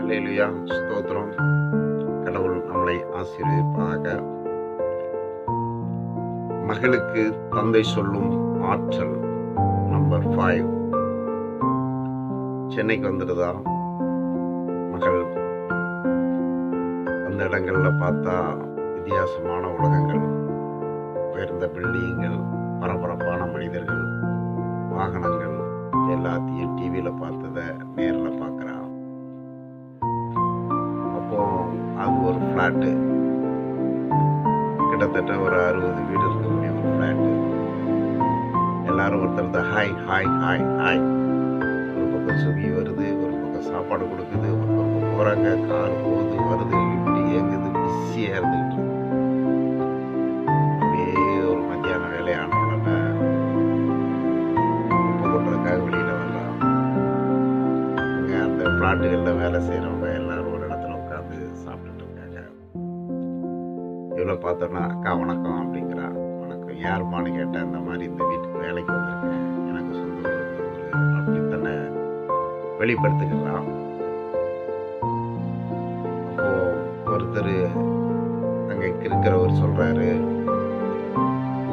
அல்லேலூயா, ஸ்தோத்திரம். கடவுள் நம்மளை ஆசீர்வதிப்பாக. மகளுக்கு தந்தை சொல்லும் ஆற்றல் நம்பர் 5. சென்னைக்கு வந்துடுதா மகள். அந்த இடங்கள்ல பார்த்தா வித்தியாசமான உலகங்கள், உயர்ந்த பில்டிங்கள், பரபரப்பான மனிதர்கள், வாகனங்கள் எல்லாத்தையும் டிவியில் பார்த்ததை நேரில் பார்க்குறான். அப்போ அது ஒரு ஃப்ளாட்டு, கிட்டத்தட்ட ஒரு 60 வீடு இருக்கக்கூடிய ஒரு ஃப்ளாட்டு. எல்லாரும் ஒருத்தர் ஹாய் ஹாய் ஹாய் ஹாய். ஒரு பக்கம் சுகி வருது, ஒரு பக்கம் சாப்பாடு கொடுக்குது, ஒரு பக்கம் போகிறாங்க, கார் போகுது வருது, லிஃப்ட் இயங்குது, பிஸியாக இருந்துகிட்டு இருக்கு. அப்படியே ஒரு மத்தியான வேலையான உடனே உப்பு கொட்டுறதுக்காக வெளியில் வரலாம். இங்கே அந்த ஃப்ளாட்டுகளில் வேலை செய்கிறவங்க எல்லாரும் ஒரு இடத்துல உட்காந்து சாப்பிட்டுட்டு இருக்காங்க. இவ்வளோ பார்த்தோன்னா அக்கா வணக்கம் அப்படிங்கிறா. வணக்கம், யாருமான்னு கேட்டேன். இந்த மாதிரி இந்த வீட்டுக்கு வேலைக்கு வந்திருக்கேன், எனக்கு சொந்த ஒரு அப்படி தன்னை வெளிப்படுத்துகிறான். அப்போ ஒருத்தர் அங்கே இருக்கிறவர் சொல்றாரு,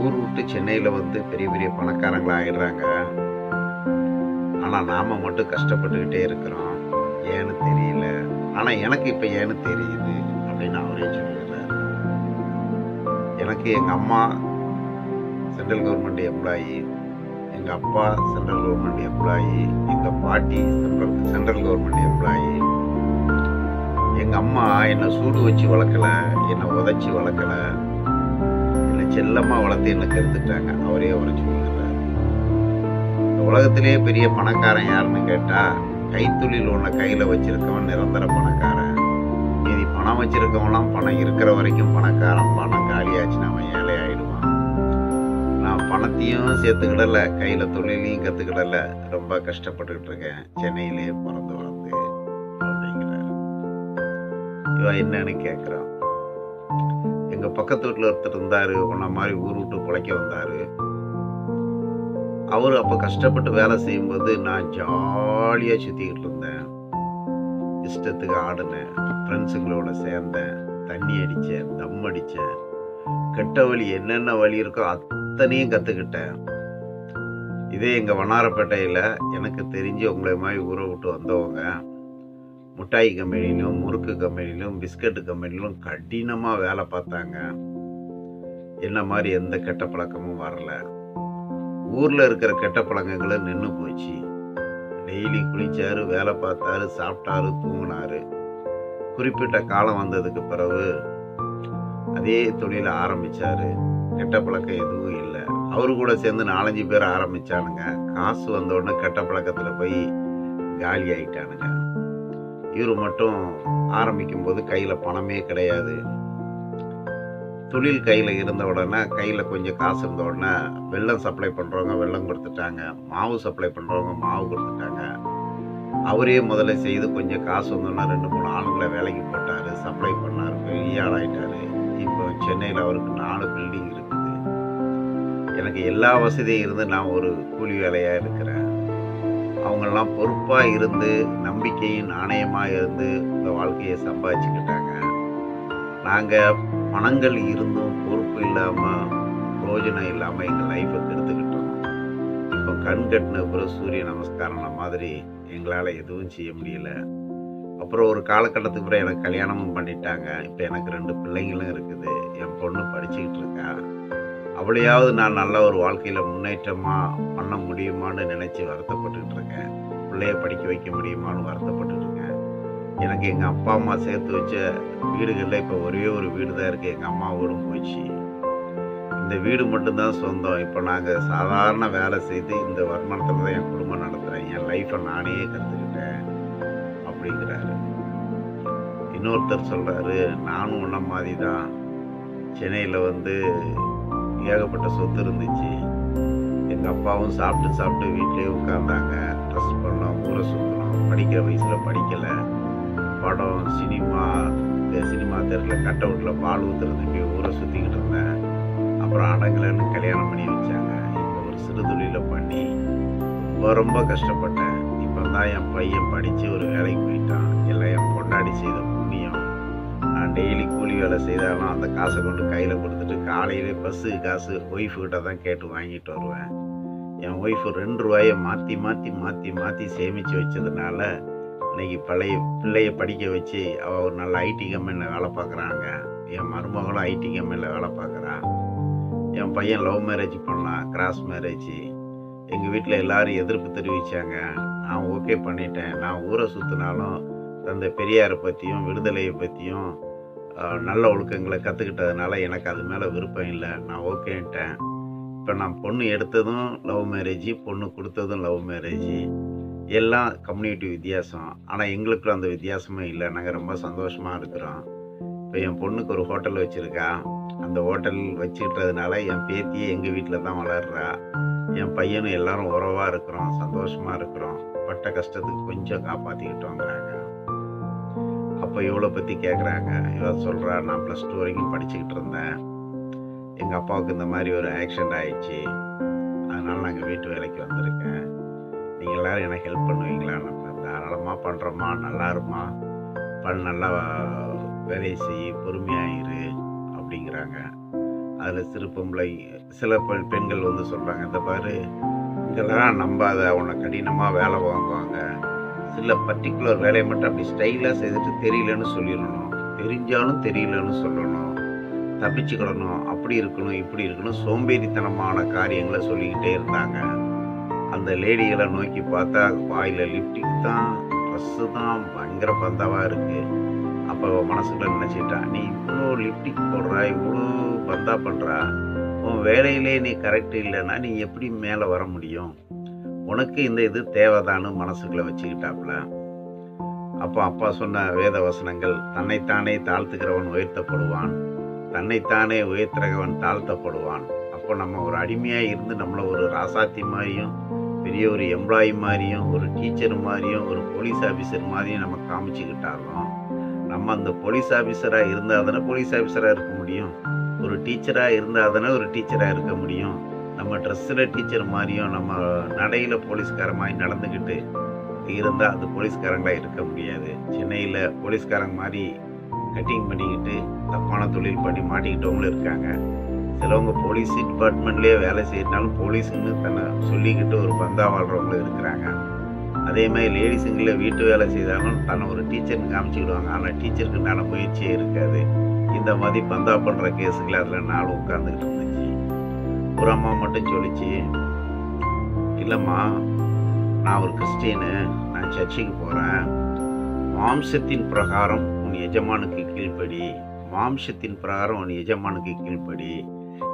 ஊர் விட்டு சென்னையில் வந்து பெரிய பெரிய பணக்காரங்களா ஆயிடுறாங்க, ஆனால் நாம மட்டும் கஷ்டப்பட்டுக்கிட்டே இருக்கிறோம், ஏன்னு தெரியல. ஆனால் எனக்கு இப்போ ஏன்னு தெரியுது அப்படின்னு அவரே சொல்லிடுறாரு. எனக்கு எங்கள் அம்மா சென்ட்ரல் கவர்மெண்ட் எம்ப்ளாயி, எங்கள் அப்பா சென்ட்ரல் கவர்மெண்ட் எம்ப்ளாயி, எங்கள் பாட்டி சென்ட்ரல் கவர்மெண்ட் எம்ப்ளாயி. எங்கள் அம்மா என்னை சூடு வச்சு வளர்க்கல, என்னை உதச்சி வளர்க்கல, என்னை செல்லமாக வளர்த்து என்னை கருத்துட்டாங்க. அவரே அவரை சொல்லிடுறாரு. இந்த உலகத்திலேயே பெரிய பணக்காரன் யாருன்னு கேட்டால், கைத்தொழில் ஒன்றை கையில் வச்சிருக்கவன் நிரந்தர பணக்காரன். மீதி பணம் வச்சிருக்கவன்லாம் பணம் இருக்கிற வரைக்கும் பணக்காரன், பணம் காலியாச்சுன்னா அவன் ஏழை ஆயிடுவான். நான் பணத்தையும் சேர்த்துக்கிடல, கையில் தொழிலையும் கற்றுக்கிடல, ரொம்ப கஷ்டப்பட்டுக்கிட்டு இருக்கேன், சென்னையிலேயே பிறந்து வளர்ந்து அப்படிங்கிறார். இவன் என்னன்னு கேட்குறான். எங்கள் பக்கத்து வீட்டில் ஒருத்தர் இருந்தார், உன்ன மாதிரி ஊர் விட்டு பிழைக்க வந்தார். அவர் அப்போ கஷ்டப்பட்டு வேலை செய்யும்போது நான் ஜாலியாக சுற்றிக்கிட்டு இருந்தேன், இஷ்டத்துக்கு ஆடினேன், ஃப்ரெண்ட்ஸுங்களோட சேர்ந்தேன், தண்ணி அடித்தேன், தம் அடித்தேன், கெட்ட வழி என்னென்ன வழி இருக்கோ அத்தனையும் கற்றுக்கிட்டேன். இதே எங்கள் வண்ணாரப்பேட்டையில் எனக்கு தெரிஞ்சு உங்களை மாதிரி ஊரை விட்டு வந்தவங்க மிட்டாய் கம்பெனிலும், முறுக்கு கம்பெனிலும், பிஸ்கட்டு கம்பெனிலும் கடினமாக வேலை பார்த்தாங்க. என்ன மாதிரி எந்த கெட்ட பழக்கமும் வரல. ஊரில் இருக்கிற கெட்ட பழக்கங்களும் நின்று போச்சு. டெய்லி குளிச்சாரு, வேலை பார்த்தாரு, சாப்பிட்டாரு, தூங்கினாரு. குறிப்பிட்ட காலம் வந்ததுக்கு பிறகு அதே தொழிலை ஆரம்பித்தார். கெட்ட பழக்கம் எதுவும் இல்லை. அவரு கூட சேர்ந்து 4-5 பேர் ஆரம்பித்தானுங்க. காசு வந்தோடனே கெட்ட பழக்கத்தில் போய் காலி ஆகிட்டானுங்க. இவர் மட்டும் ஆரம்பிக்கும்போது கையில் பணமே கிடையாது. தொழில் கையில் இருந்த உடனே, கையில் கொஞ்சம் காசு இருந்த உடனே வெல்லம் சப்ளை பண்ணுறவங்க வெல்லம் கொடுத்துட்டாங்க, மாவு சப்ளை பண்ணுறவங்க மாவு கொடுத்துட்டாங்க. அவரே முதல்ல செய்து கொஞ்சம் காசு வந்தோன்னா 2-3 ஆளுங்களை வேலைக்கு போட்டார், சப்ளை பண்ணார், பெரிய ஆளாயிட்டார். இப்போ சென்னையில் அவருக்கு 4 பில்டிங் இருக்குது. எனக்கு எல்லா வசதியும் இருந்து நான் ஒரு கூலி வேலையாக இருக்கிறேன். அவங்கெல்லாம் பொறுப்பாக இருந்து, நம்பிக்கையும் நாணயமாக இருந்து இந்த வாழ்க்கையை சம்பாதிச்சுக்கிட்டாங்க. நாங்கள் பணங்கள் இருந்தும் பொறுப்பு இல்லாமல், பிரயோஜனம் இல்லாமல் எங்கள் லைஃப்பை கெடுத்துக்கிட்டோம். இப்போ கண் கட்டின பிறகு சூரிய நமஸ்காரம் மாதிரி எங்களால் எதுவும் செய்ய முடியல. அப்புறம் ஒரு காலகட்டத்துக்கு பிறகு எனக்கு கல்யாணமும் பண்ணிட்டாங்க. இப்போ எனக்கு 2 பிள்ளைங்களும் இருக்குது. என் பொண்ணு படிச்சுக்கிட்டு இருக்கா. அவளையாவது நான் நல்ல ஒரு வாழ்க்கையில் முன்னேற்றமாக பண்ண முடியுமான்னு நினச்சி வருத்தப்பட்டுக்கிட்டு இருக்கேன். பிள்ளைய படிக்க வைக்க முடியுமான்னு வருத்தப்பட்டுட்டு இருக்கேன். எனக்கு எங்கள் அப்பா அம்மா சேர்த்து வச்ச வீடுகளில் இப்போ ஒரே ஒரு வீடு தான் இருக்குது. எங்கள் அம்மா வீடும் போச்சு. இந்த வீடு மட்டும்தான் சொந்தம். இப்போ நாங்கள் சாதாரண வேலை செய்து இந்த வருமானத்தில் தான் என் குடும்பம் நடத்துகிறேன். என் லைஃப்பை நானே கற்றுக்கிட்டேன் அப்படிங்கிறாரு. இன்னொருத்தர் சொல்கிறாரு, நானும் உன்ன மாதிரி தான் சென்னையில் வந்து ஏகப்பட்ட சொத்து இருந்துச்சு. எங்கள் அப்பாவும் சாப்பிட்டு சாப்பிட்டு வீட்டிலே உட்கார்ந்தாங்க. ட்ரெஸ் பண்ணோம், ஊரை சுற்றணும், படிக்கிற வயசில் படிக்கலை. படம், சினிமா தேட்டரில் கட் அவுட்டில் பால் ஊற்றுறதுக்கு ஊரை சுற்றிக்கிட்டு இருந்தேன். அப்புறம் அடங்கலைன்னு கல்யாணம் பண்ணி வச்சாங்க. இப்போ ஒரு சிறு தொழிலை பண்ணி ரொம்ப ரொம்ப கஷ்டப்பட்டேன். இப்போ தான் என் பையன் படித்து ஒரு வேலைக்கு போயிட்டான். எல்லாம் என் பொண்டாட்டி செய்த புண்ணியம். நான் டெய்லி கூலி வேலை செய்தாலும் அந்த காசை கொண்டு கையில் கொடுத்துட்டு காலையிலே பஸ்ஸுக்கு காசு ஒய்ஃபுக்கிட்ட தான் கேட்டு வாங்கிட்டு வருவேன். என் ஒய்ஃபு 2 ரூபாயை மாற்றி மாற்றி மாற்றி மாற்றி சேமித்து வச்சதுனால இன்னைக்கு பழைய பிள்ளைய படிக்க வச்சு அவள் ஒரு நல்ல ஐடி கம்பெனியில் வேலை பார்க்குறாங்க. என் மருமகளும் ஐடி கம்பெனியில் வேலை பார்க்குறான். என் பையன் லவ் மேரேஜ் பண்ணான், கிராஸ் மேரேஜ். எங்கள் வீட்டில் எல்லோரும் எதிர்ப்பு தெரிவித்தாங்க. நான் ஓகே பண்ணிட்டேன். நான் ஊரை சுற்றினாலும் தந்தை பெரியாரை பற்றியும் விடுதலையை பற்றியும் நல்ல ஒழுக்கங்களை கற்றுக்கிட்டதுனால எனக்கு அது மேலே விருப்பம் இல்லை. நான் ஓகேன்ட்டேன். இப்போ நான் பொண்ணு எடுத்ததும் லவ் மேரேஜ், பொண்ணு கொடுத்ததும் லவ் மேரேஜ். எல்லாம் கம்யூனிட்டி வித்தியாசம். ஆனால் எங்களுக்குள்ள அந்த வித்தியாசமே இல்லை. நாங்கள் ரொம்ப சந்தோஷமாக இருக்கிறோம். இப்போ என் பொண்ணுக்கு ஒரு ஹோட்டல் வச்சுருக்கா. அந்த ஹோட்டல் வச்சுக்கிட்டதுனால என் பேத்தியே எங்கள் வீட்டில் தான் வளர்றா. என் பையனும் எல்லாரும் உறவாக இருக்கிறோம், சந்தோஷமாக இருக்கிறோம். பட்ட கஷ்டத்துக்கு கொஞ்சம் காப்பாற்றிக்கிட்டோங்கிறாங்க. அப்போ இவளை பற்றி கேட்குறாங்க. இவள் சொல்கிறா, நான் +2 வரைக்கும் படிச்சுக்கிட்டு இருந்தேன். எங்கள் அப்பாவுக்கு இந்த மாதிரி ஒரு ஆக்சிடெண்ட் ஆயிடுச்சு. அதனால் நாங்கள் வீட்டு வேலைக்கு வந்திருக்கேன். நீங்கள் எல்லோரும் எனக்கு ஹெல்ப் பண்ணுவீங்களா? நான் தாராளமாக பண்ணுறோம்மா, நல்லா இருமா, நல்லா வேலையை செய், பொறுமையாயிரு அப்படிங்கிறாங்க. அதில் சில பெண்கள் வந்து சொல்கிறாங்க, இந்த பாரு இங்கெல்லாம் நம்பாத, அவனை கடினமாக வேலை வாங்குவாங்க. சில பர்டிகுலர் வேலையை மட்டும் அப்படி ஸ்டைலாக செய்துட்டு தெரியலன்னு சொல்லிடணும், தெரிஞ்சாலும் தெரியலன்னு சொல்லணும், தப்பிச்சுக்கிடணும், அப்படி இருக்கணும் இப்படி இருக்கணும், சோம்பேறித்தனமான காரியங்களை சொல்லிக்கிட்டே இருந்தாங்க. அந்த லேடிகளை நோக்கி பார்த்தா வாயில் லிப்டிக் தான், ட்ரெஸ்ஸு தான் பயங்கர பந்தாவாக இருக்குது. அப்போ மனசுக்குள்ள நினச்சிட்டான், நீ இவ்வளோ லிப்டிக் போடுறா, இவ்வளோ பந்தா பண்ணுறா, உன் வேலையிலே நீ கரெக்டு இல்லைன்னா நீ எப்படி மேலே வர முடியும்? உனக்கு இந்த இது தேவைதான்னு மனசுக்குள்ளே வச்சுக்கிட்டாப்புல. அப்போ அப்பா சொன்ன வேத வசனங்கள், தன்னைத்தானே தாழ்த்துக்கிறவன் உயர்த்தப்படுவான், தன்னைத்தானே உயர்த்துறவன் தாழ்த்தப்படுவான். அப்போ நம்ம ஒரு அடிமையாக இருந்து நம்மளை ஒரு ராசாத்தி மாதிரியும், பெரிய ஒரு எம்ப்ளாயி மாதிரியும், ஒரு டீச்சர் மாதிரியும், ஒரு போலீஸ் ஆஃபீஸர் மாதிரியும் நம்ம காமிச்சுக்கிட்டாலும், நம்ம அந்த போலீஸ் ஆஃபீஸராக இருந்தால் தானே போலீஸ் ஆஃபீஸராக இருக்க முடியும். ஒரு டீச்சராக இருந்தால் தானே ஒரு டீச்சராக இருக்க முடியும். நம்ம ட்ரெஸ்ஸில் டீச்சர் மாதிரியும், நம்ம நடையில் போலீஸ்கார மாதிரி நடந்துக்கிட்டு இருந்தால் அது போலீஸ்காரங்களாக இருக்க முடியாது. சென்னையில் போலீஸ்காரங்க மாதிரி கட்டிங் பண்ணிக்கிட்டு தப்பான தொழில் பண்ணி மாட்டிக்கிட்டவங்களும் இருக்காங்க. சிலவங்க போலீஸ் டிபார்ட்மெண்ட்லேயே வேலை செய்யறதுனாலும் போலீஸுன்னு தன்னை சொல்லிக்கிட்டு ஒரு பந்தா வாழ்கிறவங்களும் இருக்கிறாங்க. அதே மாதிரி லேடிஸுங்களில் வீட்டு வேலை செய்தாலும் தன்னை ஒரு டீச்சர்னு காமிச்சிக்கிடுவாங்க. ஆனால் டீச்சருக்கு உண்டான முயற்சியே இருக்காது. இந்த மாதிரி பந்தா பண்ணுற கேஸுகளை அதில் நானும் உட்காந்துக்கிட்டு இருந்துச்சு. ஒரு அம்மா மட்டும் சொல்லிச்சு, இல்லைம்மா நான் ஒரு கிறிஸ்டியனு, நான் சர்ச்சுக்கு போகிறேன், மாம்சத்தின் பிரகாரம் உன் எஜமானுக்கு கீழ்ப்படி, மாம்சத்தின் பிரகாரம் உன் எஜமானுக்கு கீழ்ப்படி.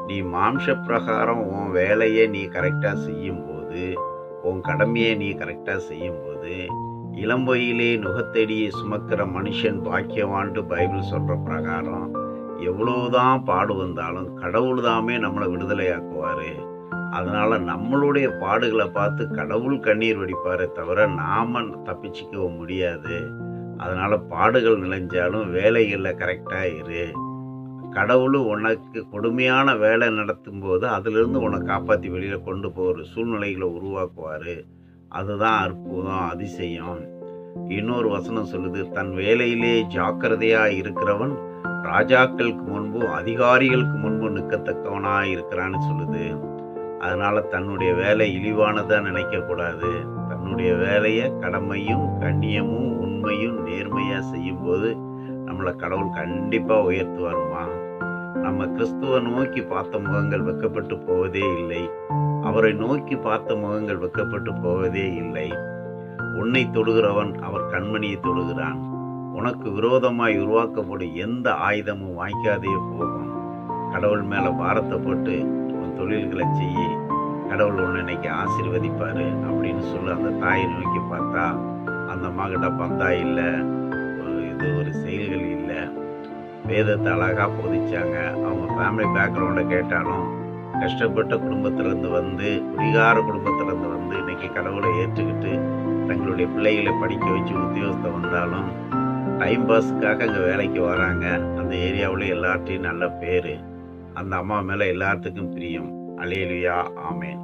நீ மாம்ச பிரகாரம் உன் வேலையை நீ கரெக்டாக செய்யும்போது, உன் கடமையை நீ கரெக்டாக செய்யும்போது, இளம்பொயிலே நுகத்தடியை சுமக்கிற மனுஷன் பாக்கியவான்ட்டு பைபிள் சொல்கிற பிரகாரம் எவ்வளோதான் பாடு வந்தாலும் கடவுள் தாமே நம்மளை விடுதலையாக்குவார். அதனால் நம்மளுடைய பாடுகளை பார்த்து கடவுள் கண்ணீர் வடிப்பாரே தவிர நாம் தப்பிச்சிக்கவும் முடியாது. அதனால் பாடுகள் நிலைஞ்சாலும் வேலைகளில் கரெக்டாக இரு. கடவுள் உனக்கு கொடுமையான வேலை நடத்தும் போது அதிலிருந்து உன்னை காப்பாற்றி வெளியில் கொண்டு போகிற சூழ்நிலைகளை உருவாக்குவார். அதுதான் அற்புதம், அதிசயம். இன்னொரு வசனம் சொல்லுது, தன் வேலையிலே ஜாக்கிரதையாக இருக்கிறவன் ராஜாக்களுக்கு முன்பு அதிகாரிகளுக்கு முன்பு நிற்கத்தக்கவனாக இருக்கிறான்னு சொல்லுது. அதனால் தன்னுடைய வேலை இழிவானதாக நினைக்கக்கூடாது. தன்னுடைய வேலையை கடமையும் கண்ணியமும் உண்மையும் நேர்மையாக செய்யும்போது நம்மளை கடவுள் கண்டிப்பாக உயர்த்துவாருமா. நம்ம கிறிஸ்துவை நோக்கி பார்த்த முகங்கள் வெட்கப்பட்டு போவதே இல்லை. அவரை நோக்கி பார்த்த முகங்கள் வெட்கப்பட்டு போவதே இல்லை. உன்னை தொடுகிறவன் அவர் கண்மணியை தொடுகிறான். உனக்கு விரோதமாய் உருவாக்கப்படும் எந்த ஆயுதமும் வாய்க்காதே போகும். கடவுள் மேலே பாரத்தை போட்டு உன் தொழில்களை செய்ய, கடவுள் உன்னை இன்னைக்கு ஆசீர்வதிப்பார் அப்படின்னு சொல்லி அந்த தாயை நோக்கி பார்த்தா அந்த மகிட்ட பந்தா இல்லை, ஒரு செயல்கள் இல்லை. வேதத்தை அழகாக போதிச்சாங்க. அவங்க ஃபேமிலி பேக்ரவுண்டை கேட்டாலும் கஷ்டப்பட்ட குடும்பத்திலேருந்து வந்து, குடிகார குடும்பத்திலேருந்து வந்து இன்றைக்கி கடவுளை ஏற்றுக்கிட்டு தங்களுடைய பிள்ளைகளை படிக்க வச்சு உத்தியோகத்தை வந்தாலும் டைம் பாஸுக்காக அங்கே வேலைக்கு வராங்க. அந்த ஏரியாவில் எல்லார்ட்டையும் நல்ல பேர். அந்த அம்மா மேலே எல்லாத்துக்கும் பிரியம். அல்லேலூயா, ஆமென்.